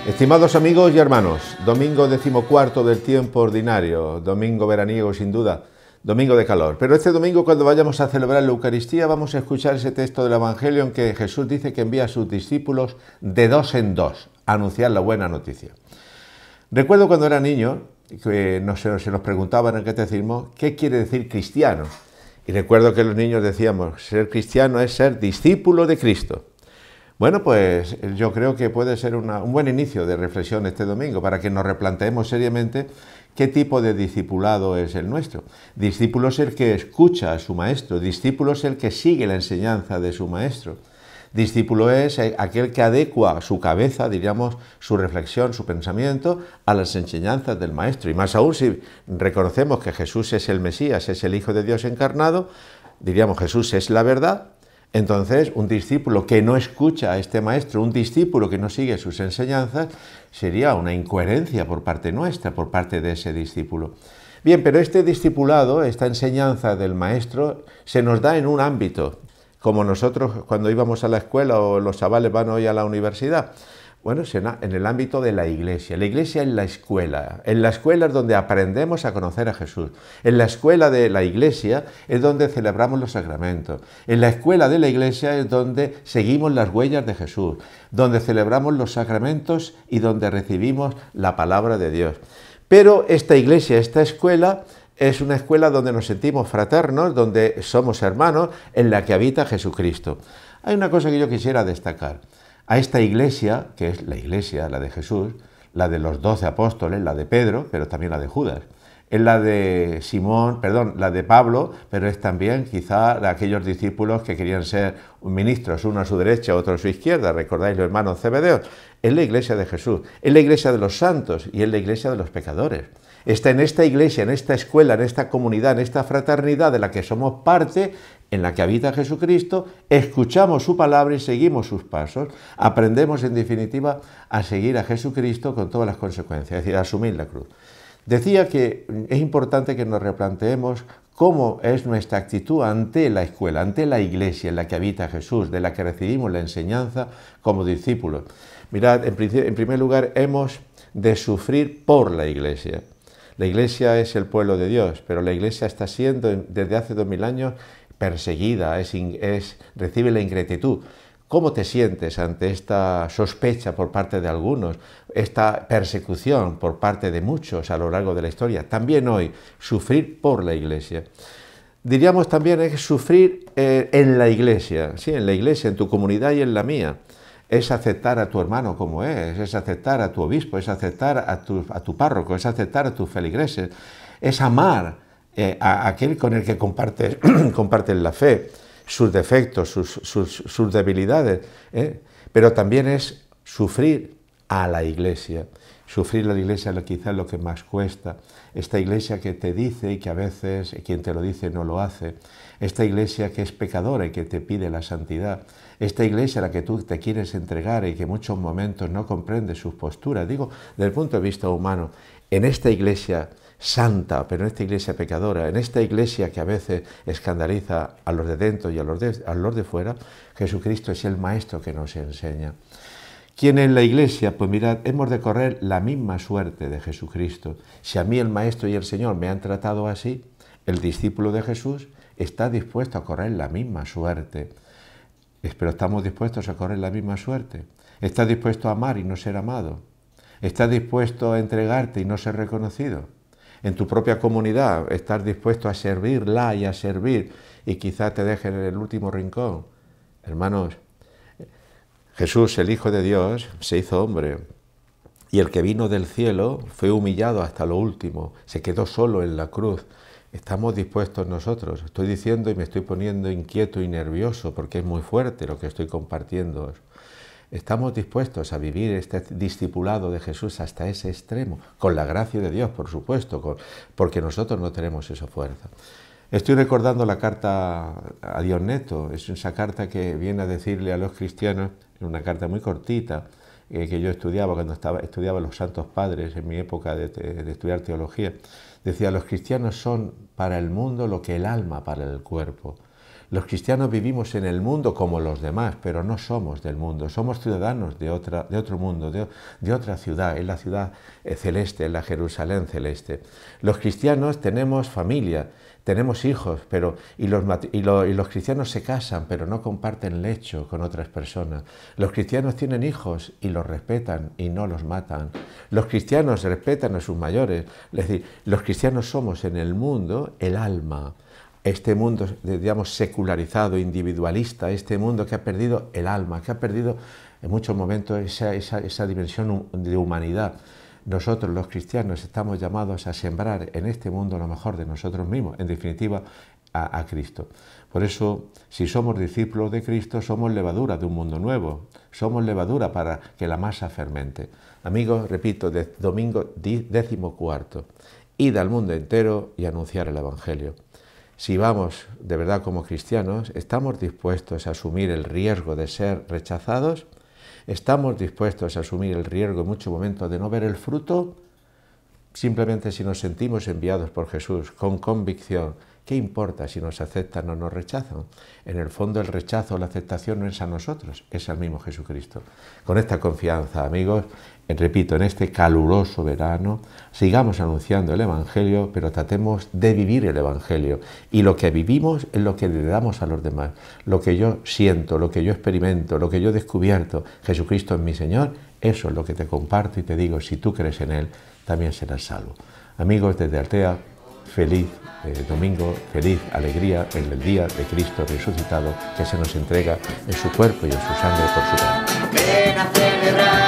Estimados amigos y hermanos, domingo 14 del tiempo ordinario, domingo veraniego sin duda, domingo de calor. Pero este domingo, cuando vayamos a celebrar la Eucaristía, vamos a escuchar ese texto del Evangelio en que Jesús dice que envía a sus discípulos de dos en dos a anunciar la buena noticia. Recuerdo cuando era niño que se nos preguntaban en el catecismo qué quiere decir cristiano. Y recuerdo que los niños decíamos, ser cristiano es ser discípulo de Cristo. Bueno, pues yo creo que puede ser un buen inicio de reflexión este domingo para que nos replanteemos seriamente qué tipo de discipulado es el nuestro. Discípulo es el que escucha a su maestro, discípulo es el que sigue la enseñanza de su maestro. Discípulo es aquel que adecua su cabeza, diríamos, su reflexión, su pensamiento a las enseñanzas del maestro. Y más aún si reconocemos que Jesús es el Mesías, es el Hijo de Dios encarnado, diríamos Jesús es la verdad. Entonces, un discípulo que no escucha a este maestro, un discípulo que no sigue sus enseñanzas, sería una incoherencia por parte nuestra, por parte de ese discípulo. Bien, pero este discipulado, esta enseñanza del maestro, se nos da en un ámbito, como nosotros cuando íbamos a la escuela o los chavales van hoy a la universidad. Bueno, en el ámbito de la iglesia. La iglesia es la escuela. En la escuela es donde aprendemos a conocer a Jesús. En la escuela de la iglesia es donde celebramos los sacramentos. En la escuela de la iglesia es donde seguimos las huellas de Jesús, donde celebramos los sacramentos y donde recibimos la palabra de Dios. Pero esta iglesia, esta escuela, es una escuela donde nos sentimos fraternos, donde somos hermanos, en la que habita Jesucristo. Hay una cosa que yo quisiera destacar. A esta iglesia, que es la iglesia, la de Jesús, la de los 12 apóstoles, la de Pedro, pero también la de Judas. Es la de la de Pablo, pero es también quizá de aquellos discípulos que querían ser ministros, uno a su derecha, otro a su izquierda, recordáis los hermanos Zebedeos. Es la iglesia de Jesús, es la iglesia de los santos y es la iglesia de los pecadores. Está en esta iglesia, en esta escuela, en esta comunidad, en esta fraternidad de la que somos parte, en la que habita Jesucristo, escuchamos su palabra y seguimos sus pasos, aprendemos en definitiva a seguir a Jesucristo con todas las consecuencias, es decir, a asumir la cruz. Decía que es importante que nos replanteemos cómo es nuestra actitud ante la escuela, ante la iglesia en la que habita Jesús, de la que recibimos la enseñanza como discípulos. Mirad, en primer lugar, hemos de sufrir por la iglesia. La iglesia es el pueblo de Dios, pero la iglesia está siendo desde hace 2000 años perseguida, recibe la ingratitud. ¿Cómo te sientes ante esta sospecha por parte de algunos, esta persecución por parte de muchos a lo largo de la historia? También hoy, sufrir por la iglesia. Diríamos también es sufrir en la iglesia, sí, en la iglesia, en tu comunidad y en la mía. Es aceptar a tu hermano como es aceptar a tu obispo, es aceptar a tu párroco, es aceptar a tus feligreses, es amar a aquel con el que compartes la fe, sus defectos, sus debilidades, pero también es sufrir a la iglesia. Sufrir la iglesia quizás es lo que más cuesta. Esta iglesia que te dice y que a veces quien te lo dice no lo hace. Esta iglesia que es pecadora y que te pide la santidad. Esta iglesia a la que tú te quieres entregar y que en muchos momentos no comprendes sus posturas. Digo, desde el punto de vista humano, en esta iglesia santa, pero en esta iglesia pecadora, en esta iglesia que a veces escandaliza a los de dentro y a los de fuera, Jesucristo es el maestro que nos enseña. ¿Quién es la iglesia? Pues mirad, hemos de correr la misma suerte de Jesucristo. Si a mí el Maestro y el Señor me han tratado así, el discípulo de Jesús está dispuesto a correr la misma suerte. Pero ¿estamos dispuestos a correr la misma suerte? ¿Estás dispuesto a amar y no ser amado? ¿Estás dispuesto a entregarte y no ser reconocido? En tu propia comunidad, ¿estás dispuesto a servirla y a servir y quizá te dejen en el último rincón? Hermanos, Jesús, el Hijo de Dios, se hizo hombre y el que vino del cielo fue humillado hasta lo último, se quedó solo en la cruz. ¿Estamos dispuestos nosotros? Estoy diciendo y me estoy poniendo inquieto y nervioso porque es muy fuerte lo que estoy compartiendo. ¿Estamos dispuestos a vivir este discipulado de Jesús hasta ese extremo? Con la gracia de Dios, por supuesto, porque nosotros no tenemos esa fuerza. Estoy recordando la carta a Diogneto, es esa carta que viene a decirle a los cristianos, una carta muy cortita, que yo estudiaba cuando estudiaba los Santos Padres, en mi época de estudiar teología. Decía, los cristianos son para el mundo lo que el alma para el cuerpo. Los cristianos vivimos en el mundo como los demás, pero no somos del mundo, somos ciudadanos de otro mundo, de otra ciudad, es la ciudad celeste, es la Jerusalén celeste. Los cristianos tenemos familia, tenemos hijos, y los cristianos se casan, pero no comparten lecho con otras personas. Los cristianos tienen hijos y los respetan y no los matan. Los cristianos respetan a sus mayores. Es decir, los cristianos somos en el mundo el alma. Este mundo, digamos, secularizado, individualista, este mundo que ha perdido el alma, que ha perdido en muchos momentos esa dimensión de humanidad. Nosotros los cristianos estamos llamados a sembrar en este mundo lo mejor de nosotros mismos, en definitiva a Cristo. Por eso, si somos discípulos de Cristo, somos levadura de un mundo nuevo, somos levadura para que la masa fermente. Amigos, repito, domingo 14, id al mundo entero y anunciar el Evangelio. Si vamos de verdad como cristianos, ¿estamos dispuestos a asumir el riesgo de ser rechazados? ¿Estamos dispuestos a asumir el riesgo en muchos momentos de no ver el fruto? Simplemente si nos sentimos enviados por Jesús con convicción, ¿qué importa si nos aceptan o nos rechazan? En el fondo el rechazo o la aceptación no es a nosotros, es al mismo Jesucristo. Con esta confianza, amigos, repito, en este caluroso verano, sigamos anunciando el Evangelio, pero tratemos de vivir el Evangelio. Y lo que vivimos es lo que le damos a los demás. Lo que yo siento, lo que yo experimento, lo que yo he descubierto, Jesucristo es mi Señor, eso es lo que te comparto y te digo, si tú crees en Él, también serás salvo. Amigos, desde Altea, feliz domingo, feliz alegría en el día de Cristo resucitado, que se nos entrega en su cuerpo y en su sangre por su carne.